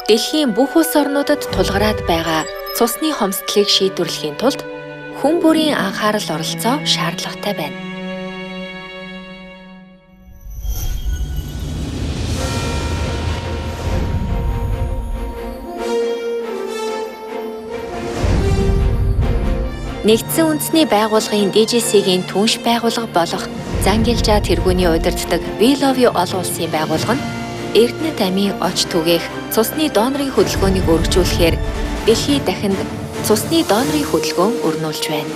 Дэлхийн бүх улс орнуудад тулгараад байгаа цусны хомсдлыг шийдвэрлэхийн тулд хүн бүрийн анхаарал оролцоо шаардлагатай байна. Нэгдсэн үндэсний байгууллагын DGC-гийн түнш байгууллага болох Зангилжаа тэргүүний удирддаг We Love You олон улсын байгууллага нь Эрдэнэт амийн оч түгээх цусны донорын хөдөлгөөнийг өргөжүүлэхээр дэлхийд дахинд цусны донорын хөдөлгөөн өрнүүлж байна.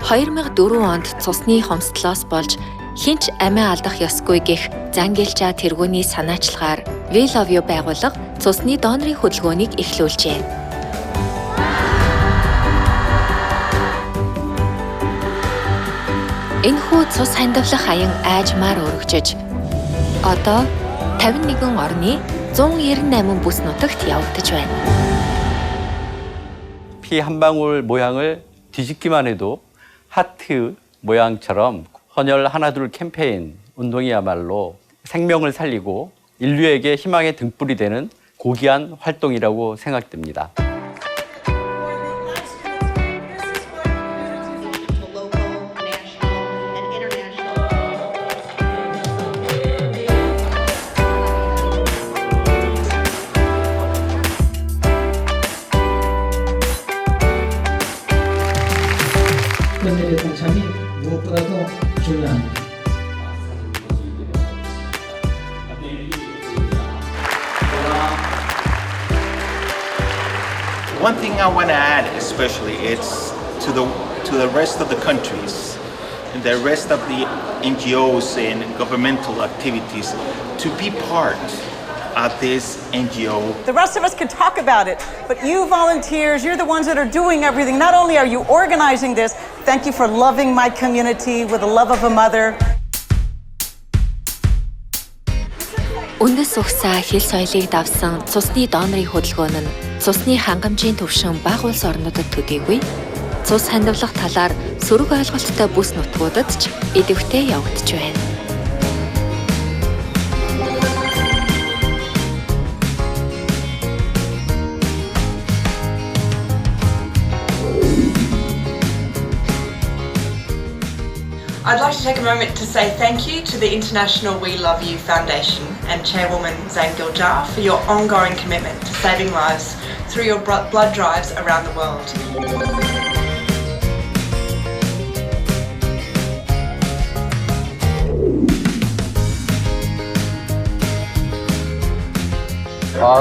(2004) онд цусны хомсдлоос болж хинч амиа алдах ёсгүй гэх Зангилжаа тэргүүний санаачлагаар We Love You байгууллага цусны донорын хөдөлгөөнийг эхлүүлжээ. Энэхүү цус хандивлах аян аажмаар өргөжөж одоо 51 орны 198 бүс нутагт явагдаж байна. 피 한 방울 모양을 뒤집기만 해도 하트 모양처럼 헌혈 하나둘 캠페인 운동이야말로 생명을 살리고 인류에게 희망의 등불이 되는 고귀한 활동이라고 생각됩니다. 그들의 동참이 무엇보다도 중요합니다. One thing I want to add, especially, it's to the rest of the countries and the rest of the NGOs and governmental activities to be part of this NGO. The rest of us can talk about it, but you volunteers, you're the ones that are doing everything. Not only are you organizing this, thank you for loving my community with the love of a mother. Үндэс угсаа хил соёлыг давсан цусны донорын хөдөлгөөн нь цусны хангамжийн төвшин бага улс орнуудад төдийгүй цус хандивлах талаар сөрөг ойлголттой бүс нутгуудад ч идэвхтэй явагдаж байна. I'd like to take a moment to say thank you to the International We Love You Foundation and Chairwoman Zangilja for your ongoing commitment to saving lives through your blood drives around the world.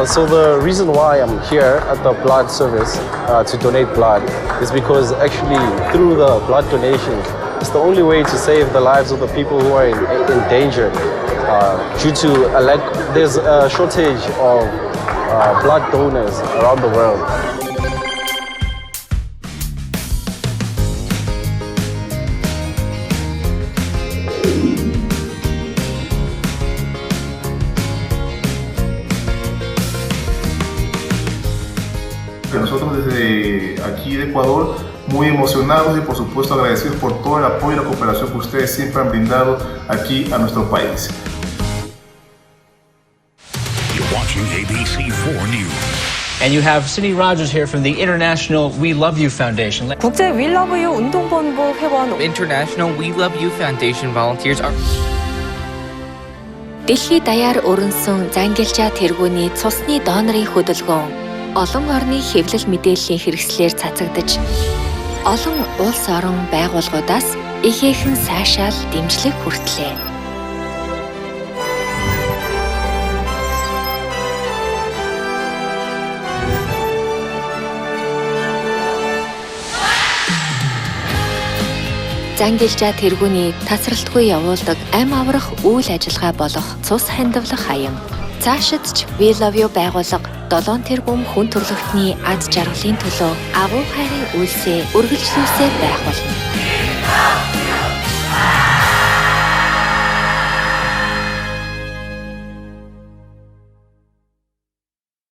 So the reason why I'm here at the blood service to donate blood is because actually through the blood donation, it's the only way to save the lives of the people who are in danger due to there's a shortage of blood donors around the world. Nosotros desde aquí de Ecuador, muy emocionados y por supuesto agradecidos por todo el apoyo y la cooperación que ustedes siempre han brindado aquí a nuestro país. You're watching ABC4 News. And you have Cindy Rogers here from the International We Love You Foundation. 국제 We Love You 운동본부 회원. International We Love You Foundation volunteers are. Дэлхий даяар өрнсөн Зангилжаа тэргүүний цусны донорын хөдөлгөөн олон орны хэвлэл мэдээллийн хэрэгслээр цацагдж олон улс орон байгууллагуудаас ихээхэн сайшаал дэмжлэг хүртлээ. Зангилжаа тэргүүний тасралтгүй явуулдаг амь аврах үйл ажиллагаа болох цус хандивлах аян. Цаашид ч We Love You байгууллага 7 тэрбум хүн төрөлхтний ад жаргалын төлөө агуу хайрын үйлсээ үргэлжлүүлсээр байх болно.